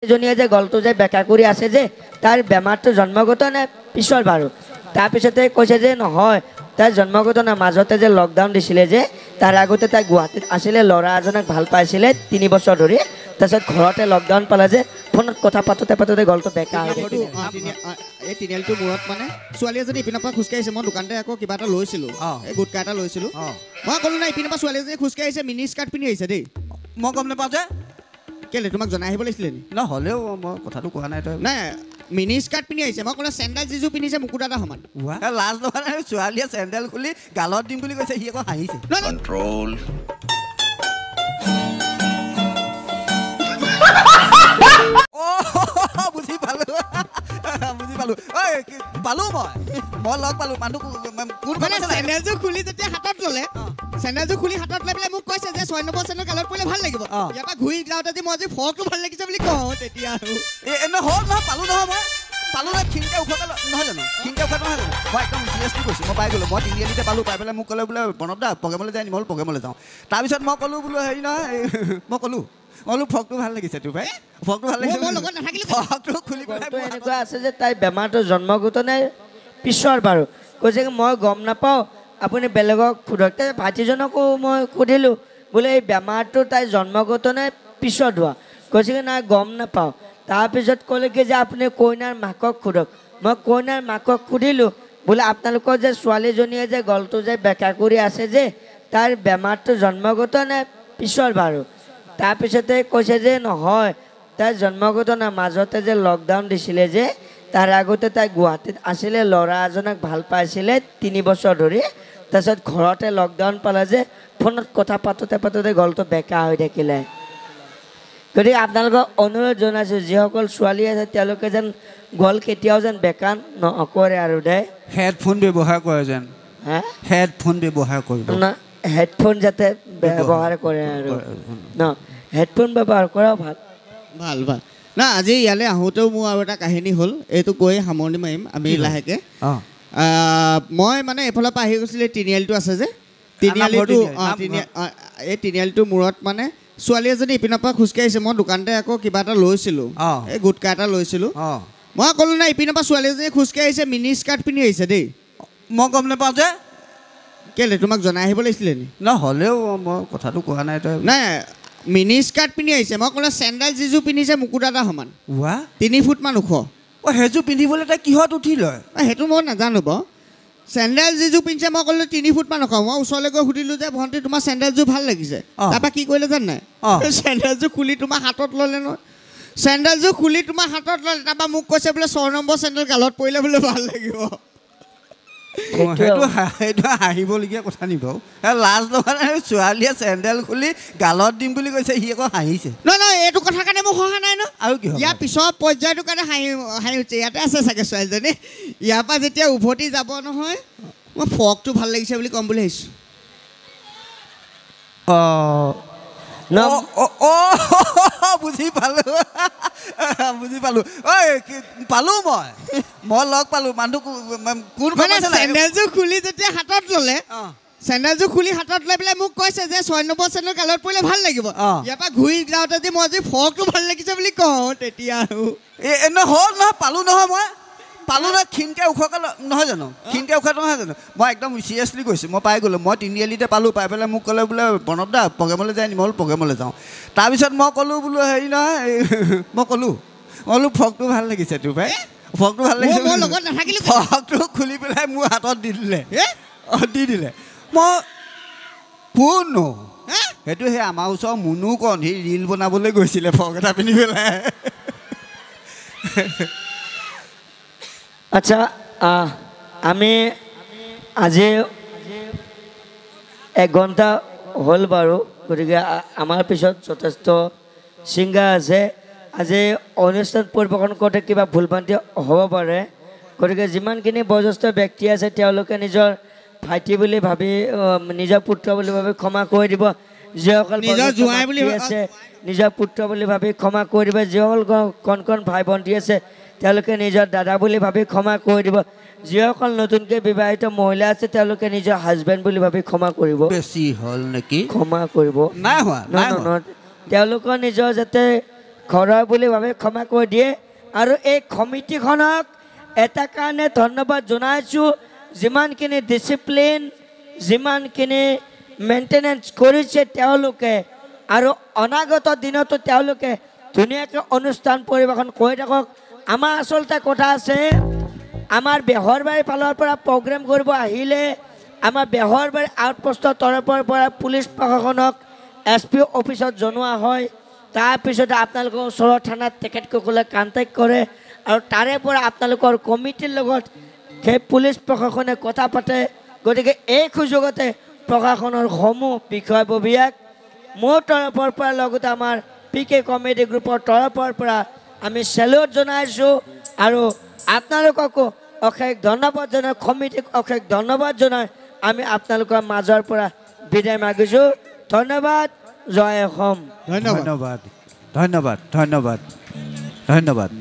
এজনীয়ে যে গলটো যে বেকা কৰি আছে যে তাৰ বেমাৰটো জন্মগত নে পিছৰ বাৰু তাৰপিছতে কৈছে যে নহয় তাৰ জন্মগত না মাজতে যে লকডাউন দিছিলে যে তাৰ আগতে তাই গুৱাহাটীত আছিলে ল'ৰা এজনক ভাল পাইছিলে 3 বছৰ ধৰি তাৰপিছত ঘৰতে লকডাউন পালে যে ফোনত কথা পাতোতে গলটো বেকা হৈ গ'ল এই তিনিআলিটোৰ মূৰত মানে ছোৱালী এজনী ইপিনৰ পৰা খোজকাঢ়ি আহিছে মই দোকানতে আকৌ কিবা এটা লৈছিলোঁ এই গুটকা এটা লৈছিলোঁ মই ক'লো নাই ইপিনৰ পৰা ছোৱালী এজনী খোজকাঢ়ি আহিছে মিনি স্কাৰ্ট পিন্ধি আহিছে দেই মই গম নাপাওঁ যে কেলে তোমাক জনাই আহিব লাগিছিলে নি নহ'লেও মই কথাটো কোৱা নাই তই নাই মিনি স্কাৰ্ট পিন্ধি আহিছে মই ক'লে চেণ্ডেল যিযোৰ পিন্ধিছে মুকুট এটা সমান লাজ লগা নাই ছোৱালীয়ে চেণ্ডেল খুলি গালত দিম বুলি কৈছে সি আকৌ হাঁহিছে কণ্ট্ৰল বুজি পালো ঐ পালো মই লগ পালো মানুহ কোন মানে চেণ্ডেলযোৰ খুলি যেতিয়া হাতত ল'লে চেণ্ডেলযোৰ খুলি হাতত লৈ পেলাই মোক কৈছে যে 6 নম্বৰ চেণ্ডেল গালত পৰিলে ভাল লাগিব ইয়াৰ পৰা ঘূৰি যাওঁতে যে মই আজি ফ্ৰকটো ভাল লাগিছে বুলি কওঁ তেতিয়া আৰু হ'ল নহয় পালো নহয় মই পালো নহয় খিংকে উখোৱা নহয় জানো খিংকে উখোৱা নহয় জানো মই একদম চিৰিয়াছলি কৈছোঁ মই পাই গ'লোঁ মই তিনিআলিতে পালোঁ পাই পেলাই মোক ক'লে বোলে প্ৰণৱ দা প্ৰগ্ৰেমলৈ যায় নি মই প্ৰগ্ৰেমলৈ যাওঁ তাৰপিছত মই ক'লোঁ বোলো হেৰি নহয় মই ক'লোঁ ফ্ৰকটো ভাল লাগিছে তোৰ ভাই ফ্ৰকটো ভাল লাগিছে মোৰ লগত নাথাকিলে ফ্ৰকটো খুলি পেলাই এনেকুৱা আছে যে তাই বেমাৰটো জন্মগত নে পিছৰ বাৰু কৈছে মই গম নাপাওঁ আপুনি বেলেগক সোধক ভাইটিজনকো মই সুধিলোঁ বোলে এই বেমাৰটো তাই জন্মগত নে পিছত হোৱা কৈছে কি নাই গম নাপাওঁ তাৰপিছত ক'লে কি যে আপুনি কইনাৰ মাকক সোধক মই কইনাৰ মাকক সুধিলোঁ বোলে আপোনালোকৰ যে ছোৱালীজনীয়ে যে গলটো যে বেকা কৰি আছে যে তাৰ বেমাৰটো জন্মগত নে পিছৰ বাৰু তাৰপিছতে কৈছে যে নহয় তাই জন্মগত না মাজতে যে লকডাউন দিছিলে যে তাৰ আগতে তাই গুৱাহাটীত আছিলে ল'ৰা এজনক ভাল পাইছিলে 3 বছৰ ধৰি তাৰপিছত ঘৰতে লকডাউন পালে যে ফোনত কথা পাতোতে গলটো বেকা হৈ থাকিলে গতিকে আপোনালোকক অনুৰোধ জনাইছোঁ যিসকল ছোৱালী আছে তেওঁলোকে যেন গল কেতিয়াও যেন বেকা নকৰে আৰু দে হেডফোন ব্যৱহাৰ কৰে যেন হেডফোন ব্যৱহাৰ কৰিব না হেডফোন যাতে ব্যৱহাৰ কৰে আৰু ন হেডফোন ব্যৱহাৰ কৰাও ভাল না আজি ইয়ালৈ আহোঁতেও মোৰ আৰু এটা কাহিনী হ'ল এইটো কৈ সামৰণি মাৰিম আমি লাহেকৈ মই মানে এইফালৰ পৰা আহি গৈছিলোঁ তিনিআলিটো আছে যে তিনিআলিটো এই তিনিআলিটোৰ মূৰত মানে ছোৱালী এজনী ইপিনৰ পৰা খোজকাঢ়ি আহিছে মই দোকানতে আকৌ কিবা এটা লৈছিলোঁ এই গুটকা এটা লৈছিলোঁ মই ক'লো নাই ইপিনৰ পৰা ছোৱালী এজনী খোজকাঢ়ি আহিছে মিনি স্কাৰ্ট পিন্ধি আহিছে দেই মই গম নাপাওঁ যে কেলে তোমাক জনাই আহিব লাগিছিলে নি নহ'লেও মই কথাটো কোৱা নাই তই নাই মিনি স্কাৰ্ট পিন্ধি আহিছে মই ক'লে চেণ্ডেল যিযোৰ পিন্ধিছে মুকুট এটা সমান 3 ফুটমান ওখ সেইযোৰ পিন্ধিবলৈ তাই কিহত উঠি লয় সেইটো মই নাজানো বাৰু চেণ্ডেল যিযোৰ পিন্ধিছে মই ক'লোঁ 3 ফুটমান ওখ মই ওচৰলৈ গৈ সুধিলোঁ যে ভণ্টি তোমাৰ চেণ্ডেলযোৰ ভাল লাগিছে তাৰপৰা কি কৰিলে জান নাই চেণ্ডেলযোৰ খুলি তোমাৰ হাতত ল'লে নহয় চেণ্ডেলযোৰ খুলি তোমাৰ হাতত ল'লে তাৰপৰা মোক কৈছে বোলে 6 নম্বৰ চেণ্ডেল গালত পৰিলে বোলে ভাল লাগিব সেইটো হাঁহিবলগীয়া কথা নি বাৰু লাজ লগা নাই ছোৱালীয়ে চেণ্ডেল খুলি গালত দিম বুলি কৈছে সি আকৌ হাঁহিছে নহয় এইটো কথা কাৰণে মোক হহা নাই ন আৰু কি ইয়াৰ পিছৰ পৰ্যায়টোৰ কাৰণে হাঁহি উঠছে ইয়াতে আছে চাগে ছোৱালীজনী ইয়াৰ পৰা যেতিয়া উভতি যাব নহয় মই ফ্ৰকটো ভাল লাগিছে বুলি ক'ম বুলি ভাবিছোঁ বুজি পালো ঐ পালো মই লগ পালো মানুহ কোন চেণ্ডেলযোৰ খুলি যেতিয়া হাতত ল'লে চেণ্ডেলযোৰ খুলি হাতত লৈ পেলাই মোক কৈছে যে 6 নম্বৰ চেণ্ডেল গালত পৰিলে ভাল লাগিব ইয়াৰ পৰা ঘূৰি যাওঁতে যে মই আজি ফ্ৰকটো ভাল লাগিছে বুলি কওঁ তেতিয়া আৰু হ'ল নহয় পালো নহয় মই পালো নহয় খিংকে উখোৱা নহয় জানো খিংকে উখোৱা নহয় জানো মই একদম চিৰিয়াছলি কৈছোঁ মই পাই গ'লোঁ মই তিনিআলিতে পালোঁ পাই পেলাই মোক ক'লে বোলে প্ৰণৱ দা প্ৰগ্ৰেমলৈ যায় নি মই প্ৰগ্ৰেমলৈ যাওঁ তাৰপিছত মই ক'লোঁ বোলো হেৰি নহয় মই ক'লোঁ ফ্ৰকটো ভাল লাগিছে তোৰ ভাই ফ্ৰকটো ভাল লাগিছে মোৰ লগত নাথাকিলে ফ্ৰকটো খুলি পেলাই মোৰ হাতত দি দিলে মই কোননো সেইটো সেই আমাৰ ওচৰৰ মুনু কণ সি ৰীল বনাবলৈ গৈছিলে ফ্ৰক এটা পিন্ধি পেলাই আচ্ছা আমি আজি 1 ঘণ্টা হ'ল বাৰু গতিকে আমাৰ পিছত যথেষ্ট ছিংগাৰ আছে আজি অনুষ্ঠান পৰিৱেশন কৰোঁতে কিবা ভুল ভ্ৰান্তি হ'ব পাৰে গতিকে যিমানখিনি বয়োজ্যেষ্ঠ ব্যক্তি আছে তেওঁলোকে নিজৰ ভাইটি বুলি ভাবি নিজৰ পুত্ৰ বুলি ভাবি ক্ষমা কৰি দিব যিসকল আছে নিজৰ পুত্ৰ বুলি ভাবি ক্ষমা কৰি দিব যিসকল কণ ভাই ভণ্টি আছে তেওঁলোকে নিজৰ দাদা বুলি ভাবি ক্ষমা কৰি দিব যিসকল নতুনকৈ বিবাহিত মহিলা আছে তেওঁলোকে নিজৰ হাজবেণ্ড বুলি ভাবি ক্ষমা কৰিব বেছি হ'ল নেকি ক্ষমা কৰিব নাই হোৱা তেওঁলোকৰ নিজৰ যাতে ঘৰৰ বুলি ভাবে ক্ষমা কৰি দিয়ে আৰু এই কমিটিখনক এটা কাৰণে ধন্যবাদ জনাইছোঁ যিমানখিনি ডিচিপ্লিন যিমানখিনি মেইনটেনেঞ্চ কৰিছে তেওঁলোকে আৰু অনাগত দিনতো তেওঁলোকে ধুনীয়াকৈ অনুষ্ঠান পৰিৱেশন কৰি থাকক আমাৰ আচলতে কথা আছে আমাৰ বেহৰবাৰী ফালৰ পৰা প্ৰগ্ৰেম কৰিব আহিলে আমাৰ বেহৰবাৰী আউটপোষ্টৰ তৰফৰ পৰা পুলিচ প্ৰশাসনক SP অফিচত জনোৱা হয় তাৰপিছতে আপোনালোকৰ ওচৰৰ থানাত তেখেতসকলে কণ্টেক্ট কৰে আৰু তাৰে পৰা আপোনালোকৰ কমিটিৰ লগত সেই পুলিচ প্ৰশাসনে কথা পাতে গতিকে এই সুযোগতে প্ৰশাসনৰ সমূহ বিষয়ববীয়াক মোৰ তৰফৰ পৰা লগতে আমাৰ PK কমিটি গ্ৰুপৰ তৰফৰ পৰা আমি চেলুট জনাইছোঁ আৰু আপোনালোককো অশেষ ধন্যবাদ জনাই কমিটিক অশেষ ধন্যবাদ জনাই আমি আপোনালোকৰ মাজৰ পৰা বিদায় মাগিছোঁ ধন্যবাদ জয় অসম ধন্যবাদ ধন্যবাদ ধন্যবাদ ধন্যবাদ